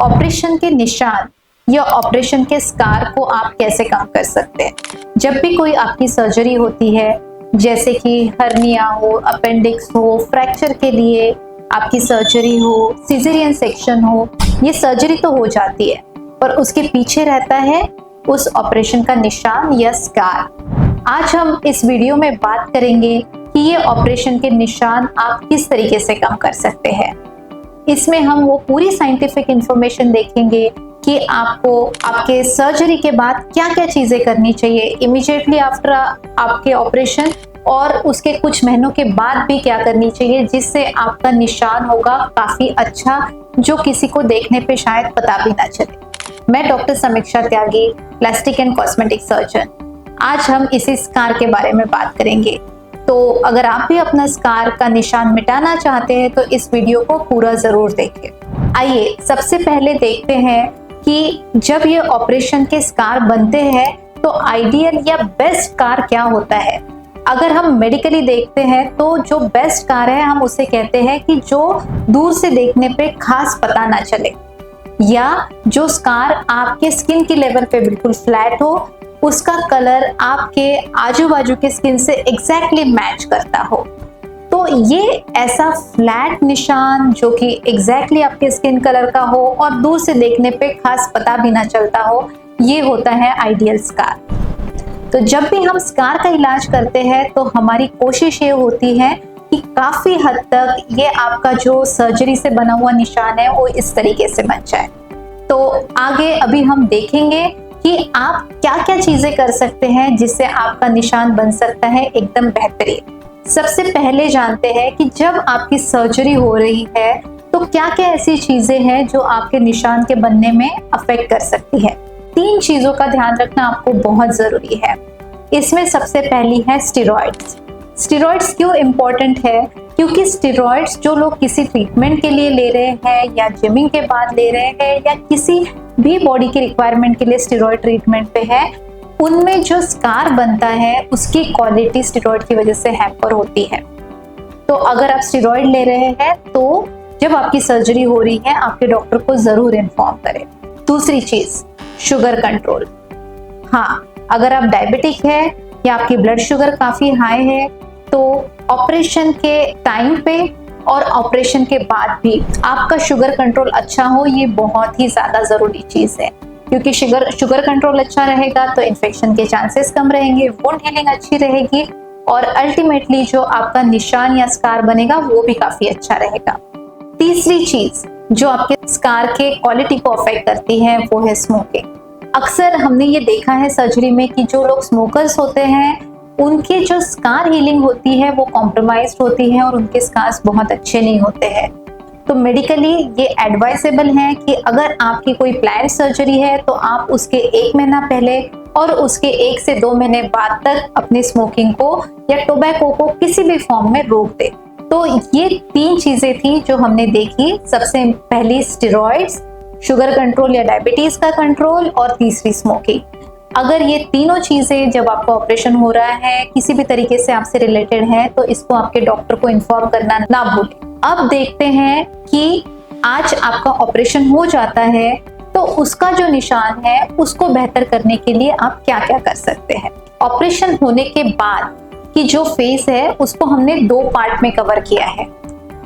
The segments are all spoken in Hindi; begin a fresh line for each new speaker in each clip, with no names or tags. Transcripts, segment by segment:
ऑपरेशन के निशान या ऑपरेशन के स्कार को आप कैसे कम कर सकते हैं। जब भी कोई आपकी सर्जरी होती है, जैसे कि हर्निया हो, अपेंडिक्स हो, फ्रैक्चर के लिए आपकी सर्जरी हो, सिजेरियन सेक्शन हो, ये सर्जरी तो हो जाती है, पर उसके पीछे रहता है उस ऑपरेशन का निशान या स्कार। आज हम इस वीडियो में बात करेंगे कि ये ऑपरेशन के निशान आप किस तरीके से कम कर सकते हैं। इसमें हम वो पूरी साइंटिफिक इंफॉर्मेशन देखेंगे कि आपको आपके सर्जरी के बाद क्या क्या चीजें करनी चाहिए, इमीडिएटली आफ्टर आपके ऑपरेशन, और उसके कुछ महीनों के बाद भी क्या करनी चाहिए, जिससे आपका निशान होगा काफी अच्छा, जो किसी को देखने पे शायद पता भी ना चले। मैं डॉक्टर समीक्षा त्यागी, प्लास्टिक एंड कॉस्मेटिक सर्जन। आज हम इसी स्कार के बारे में बात करेंगे। तो अगर आप भी अपना स्कार का निशान मिटाना चाहते हैं तो इस वीडियो को पूरा जरूर देखें। आइए सबसे पहले देखते हैं कि जब ये ऑपरेशन के स्कार बनते हैं तो आइडियल या बेस्ट स्कार क्या होता है। अगर हम मेडिकली देखते हैं तो जो बेस्ट स्कार है हम उसे कहते हैं कि जो दूर से देखने पे खास पता ना चले, या जो स्कार आपके स्किन की लेवल पे बिल्कुल फ्लैट हो, उसका कलर आपके आजू बाजू के स्किन से एग्जैक्टली मैच करता हो। तो ये ऐसा फ्लैट निशान जो कि एग्जैक्टली आपके स्किन कलर का हो और दूर से देखने पे खास पता भी ना चलता हो, ये होता है आइडियल स्कार। तो जब भी हम स्कार का इलाज करते हैं तो हमारी कोशिश ये होती है कि काफी हद तक ये आपका जो सर्जरी से बना हुआ निशान है वो इस तरीके से बन जाए। तो आगे अभी हम देखेंगे कि आप क्या क्या चीजें कर सकते हैं जिससे आपका निशान बन सकता है एकदम बेहतरीन। सबसे पहले जानते हैं कि जब आपकी सर्जरी हो रही है तो क्या क्या ऐसी चीजें हैं जो आपके निशान के बनने में अफेक्ट कर सकती है। 3 चीजों का ध्यान रखना आपको बहुत जरूरी है। इसमें सबसे पहली है स्टेरॉइड्स। स्टेरॉइड्स क्यों इम्पोर्टेंट है? क्योंकि स्टेरॉइड्स जो लोग किसी ट्रीटमेंट के लिए ले रहे हैं या जिमिंग के बाद ले रहे हैं या किसी भी बॉडी की रिक्वायरमेंट के लिए स्टेरॉइड ट्रीटमेंट पे है, उनमें जो स्कार बनता है उसकी क्वालिटी स्टेरॉइड की वजह से हैम्पर होती है। तो अगर आप स्टेरॉइड ले रहे हैं तो जब आपकी सर्जरी हो रही है आपके डॉक्टर को जरूर इन्फॉर्म करें। दूसरी चीज, शुगर कंट्रोल। हाँ, अगर आप डायबिटिक है या आपकी ब्लड शुगर काफी हाई है तो ऑपरेशन के टाइम पे और ऑपरेशन के बाद भी आपका शुगर कंट्रोल अच्छा हो, ये बहुत ही ज्यादा जरूरी चीज है। क्योंकि शुगर कंट्रोल अच्छा रहेगा तो इन्फेक्शन के चांसेस कम रहेंगे, वुंड हीलिंग अच्छी रहेगी और अल्टीमेटली जो आपका निशान या स्कार बनेगा वो भी काफी अच्छा रहेगा। तीसरी चीज जो आपके स्कार के क्वालिटी को अफेक्ट करती है वो है स्मोकिंग। अक्सर हमने ये देखा है सर्जरी में कि जो लोग स्मोकर्स होते हैं उनके जो स्कार हीलिंग होती है वो कॉम्प्रोमाइज्ड होती है और उनके स्कार्स बहुत अच्छे नहीं होते हैं। तो मेडिकली ये एडवाइसेबल है कि अगर आपकी कोई प्लान सर्जरी है तो आप उसके 1 महीना पहले और उसके 1 से 2 महीने बाद तक अपनी स्मोकिंग को या टोबैको को किसी भी फॉर्म में रोक दे। तो ये 3 चीजें थी जो हमने देखी। सबसे पहली स्टेरॉइड्स, शुगर कंट्रोल या डायबिटीज का कंट्रोल, और तीसरी स्मोकिंग। अगर ये तीनों चीजें जब आपका ऑपरेशन हो रहा है किसी भी तरीके से आपसे रिलेटेड है तो इसको आपके डॉक्टर को इन्फॉर्म करना ना भूलें। अब देखते हैं कि आज आपका ऑपरेशन हो जाता है तो उसका जो निशान है उसको बेहतर करने के लिए आप क्या क्या कर सकते हैं। ऑपरेशन होने के बाद की जो फेज है उसको हमने 2 पार्ट में कवर किया है।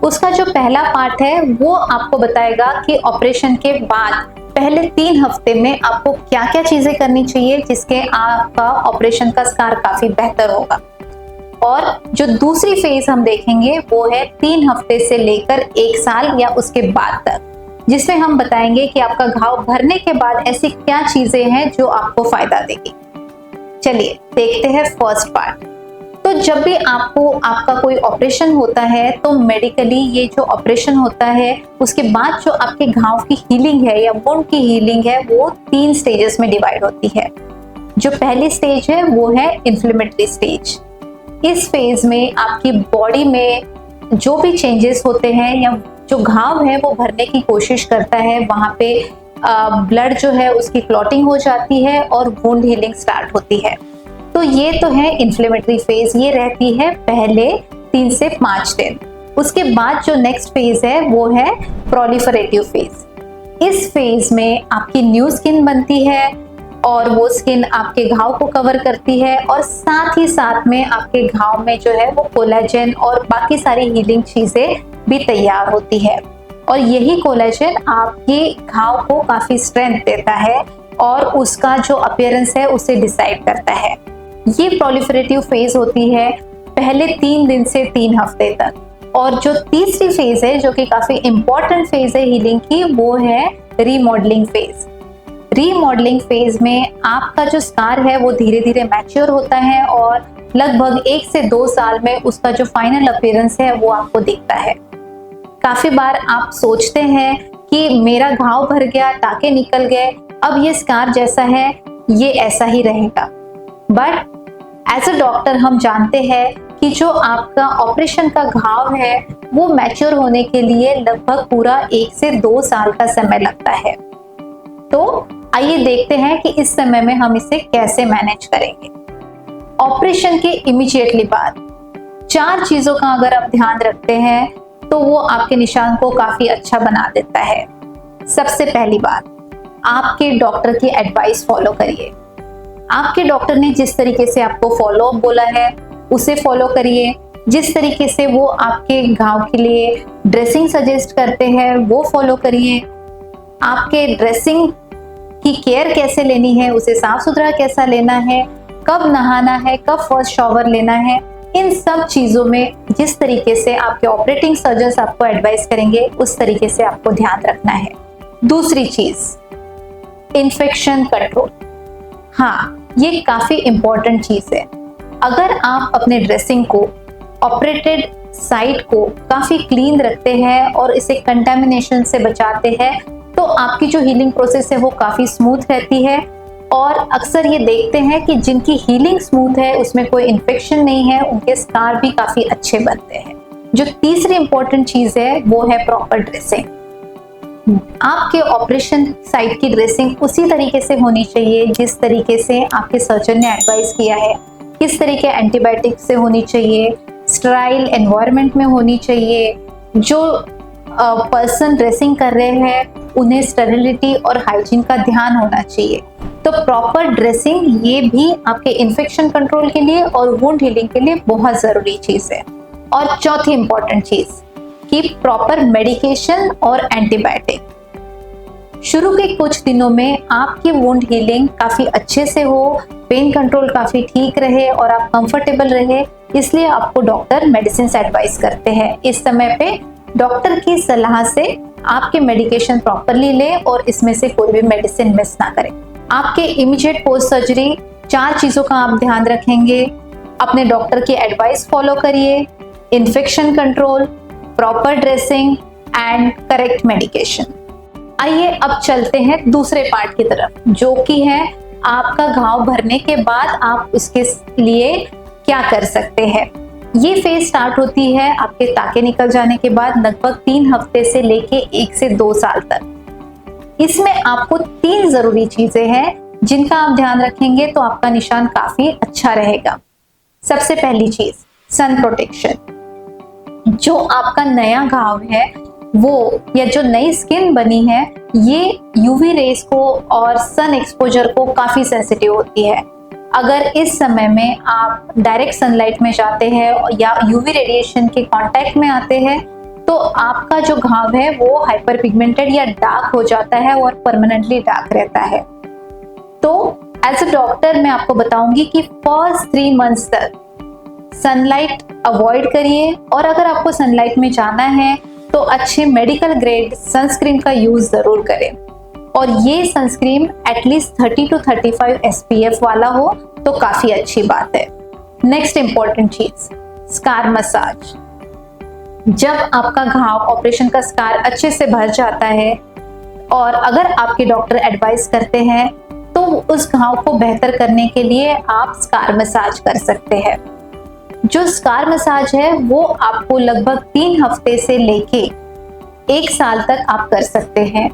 उसका जो पहला पार्ट है वो आपको बताएगा कि ऑपरेशन के बाद पहले 3 हफ्ते में आपको क्या क्या चीजें करनी चाहिए जिसके आपका ऑपरेशन का स्कार काफी बेहतर होगा। और जो दूसरी फेज हम देखेंगे वो है 3 हफ्ते से लेकर 1 साल या उसके बाद तक, जिसमें हम बताएंगे कि आपका घाव भरने के बाद ऐसी क्या चीजें हैं जो आपको फायदा देगी। चलिए देखते हैं फर्स्ट पार्ट। तो जब भी आपका कोई ऑपरेशन होता है तो मेडिकली ये जो ऑपरेशन होता है उसके बाद जो आपके घाव की हीलिंग है या वुंड की हीलिंग है वो 3 स्टेजेस में डिवाइड होती है। जो पहली स्टेज है वो है इन्फ्लेमेटरी स्टेज। इस फेज में आपकी बॉडी में जो भी चेंजेस होते हैं या जो घाव है वो भरने की कोशिश करता है, वहां पे ब्लड जो है उसकी क्लॉटिंग हो जाती है और वुंड हीलिंग स्टार्ट होती है। तो ये तो है इन्फ्लेमेटरी फेज, ये रहती है पहले 3 से 5 दिन। उसके बाद जो नेक्स्ट फेज है वो है प्रोलिफरेटिव फेज। इस फेज में आपकी न्यू स्किन बनती है और वो स्किन आपके घाव को कवर करती है और साथ ही साथ में आपके घाव में जो है वो कोलेजन और बाकी सारी हीलिंग चीजें भी तैयार होती है। और यही कोलेजन आपके घाव को काफी स्ट्रेंथ देता है और उसका जो अपीयरेंस है उसे डिसाइड करता है। ये प्रोलिफरेटिव फेज होती है पहले 3 दिन से 3 हफ्ते तक। और जो तीसरी फेज है जो कि काफी इंपॉर्टेंट फेज है हीलिंग की, वो है रीमॉडलिंग फेज। रीमॉडलिंग फेज में आपका जो स्कार है वो धीरे धीरे मैच्योर होता है और लगभग 1 से 2 साल में उसका जो फाइनल अपीयरेंस है वो आपको दिखता है। काफी बार आप सोचते हैं कि मेरा घाव भर गया, टाके निकल गए, अब ये स्कार जैसा है ये ऐसा ही रहेगा। बट एज अ डॉक्टर हम जानते हैं कि जो आपका ऑपरेशन का घाव है वो मैच्योर होने के लिए लगभग पूरा 1 से 2 साल का समय लगता है। तो आइए देखते हैं कि इस समय में हम इसे कैसे मैनेज करेंगे। ऑपरेशन के इमीडिएटली बाद 4 चीजों का अगर आप ध्यान रखते हैं तो वो आपके निशान को काफी अच्छा बना देता है। सबसे पहली बात, आपके डॉक्टर की एडवाइस फॉलो करिए। आपके डॉक्टर ने जिस तरीके से आपको फॉलो अप बोला है उसे फॉलो करिए। जिस तरीके से वो आपके घाव के लिए ड्रेसिंग सजेस्ट करते हैं वो फॉलो करिए। आपके ड्रेसिंग की केयर कैसे लेनी है, उसे साफ सुथरा कैसा लेना है, कब नहाना है, कब फर्स्ट शॉवर लेना है, इन सब चीजों में जिस तरीके से आपके ऑपरेटिंग सर्जन्स आपको एडवाइस करेंगे उस तरीके से आपको ध्यान रखना है। दूसरी चीज, इन्फेक्शन कंट्रोल। हाँ, ये काफी इंपॉर्टेंट चीज है। अगर आप अपने ड्रेसिंग को, ऑपरेटेड साइट को काफी क्लीन रखते हैं और इसे कंटामिनेशन से बचाते हैं तो आपकी जो हीलिंग प्रोसेस है वो काफी स्मूथ रहती है। और अक्सर ये देखते हैं कि जिनकी हीलिंग स्मूथ है, उसमें कोई इन्फेक्शन नहीं है, उनके स्कार भी काफी अच्छे बनते हैं। जो तीसरी इंपॉर्टेंट चीज है वो है प्रॉपर ड्रेसिंग। आपके ऑपरेशन साइट की ड्रेसिंग उसी तरीके से होनी चाहिए जिस तरीके से आपके सर्जन ने एडवाइस किया है। किस तरीके एंटीबायोटिक से होनी चाहिए, स्टेराइल एनवायरनमेंट में होनी चाहिए। जो पर्सन ड्रेसिंग कर रहे हैं उन्हें स्टेरिलिटी और हाइजीन का ध्यान होना चाहिए। तो प्रॉपर ड्रेसिंग ये भी आपके इन्फेक्शन कंट्रोल के लिए और वुंड हीलिंग के लिए बहुत जरूरी चीज है। और चौथी इंपॉर्टेंट चीज कि प्रॉपर मेडिकेशन और एंटीबायोटिक। शुरू के कुछ दिनों में आपकी वुंड हीलिंग काफी अच्छे से हो, पेन कंट्रोल काफी ठीक रहे और आप कंफर्टेबल रहे, इसलिए आपको डॉक्टर मेडिसिन एडवाइस करते हैं। इस समय पे डॉक्टर की सलाह से आपके मेडिकेशन प्रॉपरली ले और इसमें से कोई भी मेडिसिन मिस ना करें। आपके इमीडिएट पोस्ट सर्जरी 4 चीजों का आप ध्यान रखेंगे। अपने डॉक्टर की एडवाइस फॉलो करिए, infection control, proper dressing and correct medication. आइए अब चलते हैं दूसरे पार्ट की तरफ, जो कि है आपका घाव भरने के बाद आप उसके लिए क्या कर सकते हैं। ये फेज स्टार्ट होती है आपके टाके निकल जाने के बाद लगभग 3 हफ्ते से लेके 1 से 2 साल तक। इसमें आपको 3 जरूरी चीजें हैं जिनका आप ध्यान रखेंगे तो आपका निशान काफी अच्छा रहेगा। सबसे पहली चीज, सन प्रोटेक्शन। जो आपका नया घाव है वो या जो नई स्किन बनी है ये यूवी रेस को और सन एक्सपोजर को काफी सेंसिटिव होती है। अगर इस समय में आप डायरेक्ट सनलाइट में जाते हैं या यूवी रेडिएशन के कांटेक्ट में आते हैं तो आपका जो घाव है वो हाइपर पिगमेंटेड या डार्क हो जाता है और परमानेंटली डार्क रहता है। तो एज अ डॉक्टर मैं आपको बताऊंगी कि फर्स्ट 3 मंथ्स तक सनलाइट अवॉइड करिए और अगर आपको सनलाइट में जाना है तो अच्छे मेडिकल ग्रेड सनस्क्रीन का यूज जरूर करें और ये सनस्क्रीन एटलीस्ट 30 to 35 SPF वाला हो तो काफी अच्छी बात है। नेक्स्ट इंपॉर्टेंट चीज, स्कार मसाज। जब आपका घाव ऑपरेशन का स्कार अच्छे से भर जाता है और अगर आपके डॉक्टर एडवाइस करते हैं तो उस घाव को बेहतर करने के लिए आप स्कार मसाज कर सकते हैं। जो स्कार मसाज है वो आपको लगभग 3 हफ्ते से लेके 1 साल तक आप कर सकते हैं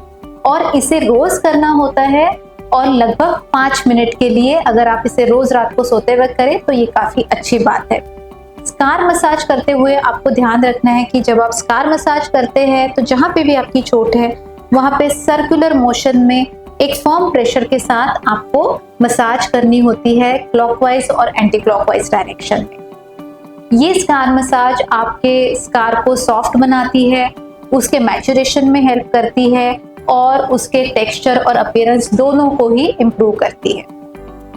और इसे रोज करना होता है और लगभग 5 मिनट के लिए अगर आप इसे रोज रात को सोते वक्त करें तो ये काफी अच्छी बात है। स्कार मसाज करते हुए आपको ध्यान रखना है कि जब आप स्कार मसाज करते हैं तो जहाँ पे भी आपकी चोट है वहां पे सर्कुलर मोशन में एक फर्म प्रेशर के साथ आपको मसाज करनी होती है क्लॉकवाइज और एंटी क्लॉकवाइज डायरेक्शन में। ये स्कार मसाज आपके स्कार को सॉफ्ट बनाती है, उसके मैचुरेशन में हेल्प करती है और उसके टेक्सचर और अपीयरेंस दोनों को ही इम्प्रूव करती है।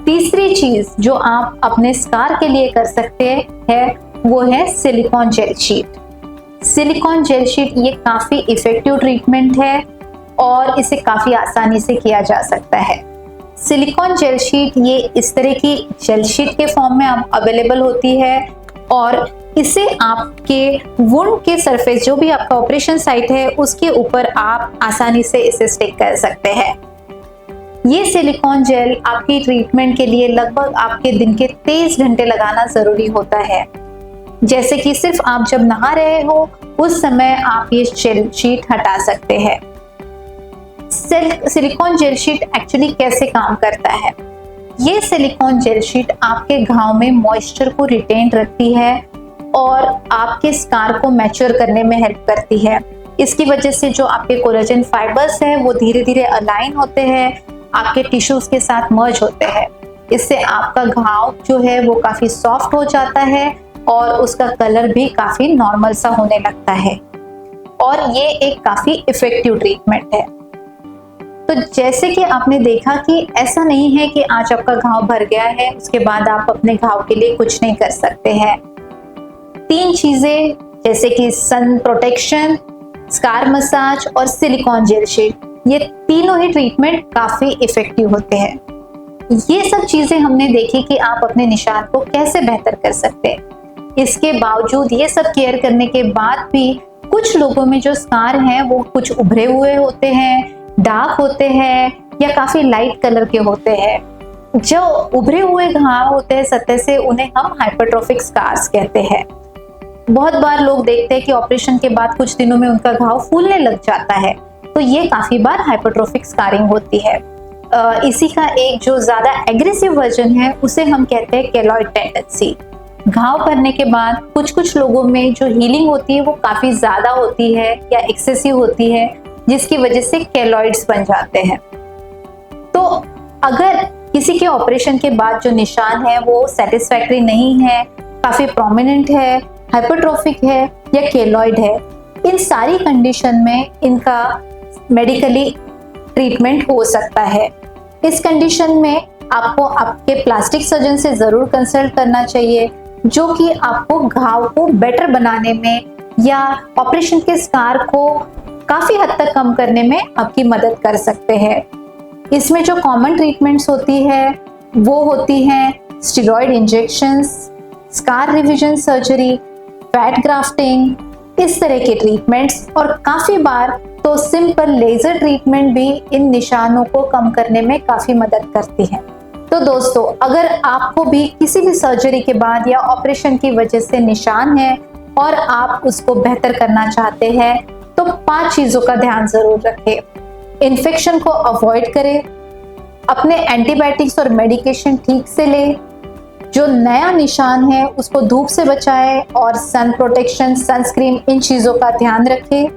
तीसरी चीज जो आप अपने स्कार के लिए कर सकते हैं वो है silicone gel sheet. Silicone gel sheet ये काफी इफेक्टिव ट्रीटमेंट है और इसे काफी आसानी से किया जा सकता है। सिलिकॉन जेल शीट ये इस तरह की जेल शीट के फॉर्म में अवेलेबल होती है और इसे आपके वुंड के सरफेस, जो भी आपका ऑपरेशन साइट है, उसके ऊपर आप आसानी से इसे स्टिक कर सकते हैं। ये सिलिकॉन जेल आपकी ट्रीटमेंट के लिए लगभग आपके दिन के 23 घंटे लगाना जरूरी होता है। जैसे कि सिर्फ आप जब नहा रहे हो उस समय आप ये जेल शीट हटा सकते हैं। सिलिकॉन जेल शीट एक्चुअली कैसे काम करता है? ये सिलिकॉन जेल शीट आपके घाव में मॉइस्चर को रिटेन रखती है और आपके स्कार को मैच्योर करने में हेल्प करती है। इसकी वजह से जो आपके कोलेजन फाइबर्स हैं वो धीरे धीरे अलाइन होते हैं, आपके टिश्यूज के साथ मर्ज होते हैं। इससे आपका घाव जो है वो काफी सॉफ्ट हो जाता है और उसका कलर भी काफी नॉर्मल सा होने लगता है और ये एक काफी इफेक्टिव ट्रीटमेंट है। तो जैसे कि आपने देखा कि ऐसा नहीं है कि आज आपका घाव भर गया है उसके बाद आप अपने घाव के लिए कुछ नहीं कर सकते हैं। 3 चीजें जैसे कि सन प्रोटेक्शन, स्कार मसाज और सिलिकॉन जेल शीट, ये तीनों ही ट्रीटमेंट काफी इफेक्टिव होते हैं। ये सब चीजें हमने देखी कि आप अपने निशान को कैसे बेहतर कर सकते हैं। इसके बावजूद ये सब केयर करने के बाद भी कुछ लोगों में जो स्कार हैं वो कुछ उभरे हुए होते हैं, डार्क होते हैं या काफी लाइट कलर के होते हैं। जो उभरे हुए घाव होते हैं सतह से उन्हें हम हाइपरट्रोफिक स्कार्स कहते हैं। बहुत बार लोग देखते हैं कि ऑपरेशन के बाद कुछ दिनों में उनका घाव फूलने लग जाता है, तो ये काफी बार हाइपरट्रोफिक स्कारिंग होती है। इसी का एक जो ज्यादा एग्रेसिव वर्जन है उसे हम कहते हैं केलॉइड टेंडेंसी। घाव भरने के बाद कुछ लोगों में जो हीलिंग होती है वो काफी ज्यादा होती है या एक्सेसिव होती है, जिसकी वजह से केलॉइड्स बन जाते हैं। तो अगर किसी के ऑपरेशन के बाद जो निशान है वो सेटिस्फैक्टरी नहीं है, काफी प्रोमिनेंट है, हाइपरट्रोफिक है या केलॉइड है, इन सारी कंडीशन में इनका मेडिकली ट्रीटमेंट हो सकता है। इस कंडीशन में आपको आपके प्लास्टिक सर्जन से जरूर कंसल्ट करना चाहिए, जो कि आपको घाव को बेटर बनाने में या ऑपरेशन के स्कार को काफी हद तक कम करने में आपकी मदद कर सकते हैं। इसमें जो कॉमन ट्रीटमेंट्स होती है वो होती हैं steroid injections, scar revision surgery, fat grafting, इस तरह के ट्रीटमेंट्स, और काफी बार तो सिंपल लेजर ट्रीटमेंट भी इन निशानों को कम करने में काफी मदद करती है। तो दोस्तों, अगर आपको भी किसी भी सर्जरी के बाद या ऑपरेशन की वजह से निशान है और आप उसको बेहतर करना चाहते हैं तो 5 चीजों का ध्यान जरूर रखें। इन्फेक्शन को अवॉइड करें, अपने एंटीबायोटिक्स और मेडिकेशन ठीक से लें, जो नया निशान है उसको धूप से बचाएं और सन प्रोटेक्शन, सनस्क्रीन, इन चीजों का ध्यान रखें।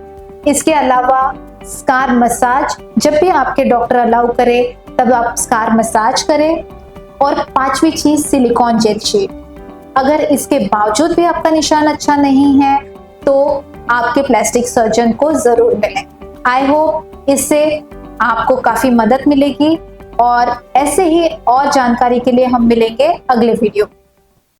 इसके अलावा स्कार मसाज, जब भी आपके डॉक्टर अलाउ करे तब आप स्कार मसाज करें। और 5वीं चीज सिलिकॉन जेल शीट। अगर इसके बावजूद भी आपका निशान अच्छा नहीं है तो आपके प्लास्टिक सर्जन को जरूर मिलें। आई होप इससे आपको काफी मदद मिलेगी और ऐसे ही और जानकारी के लिए हम मिलेंगे अगले वीडियो।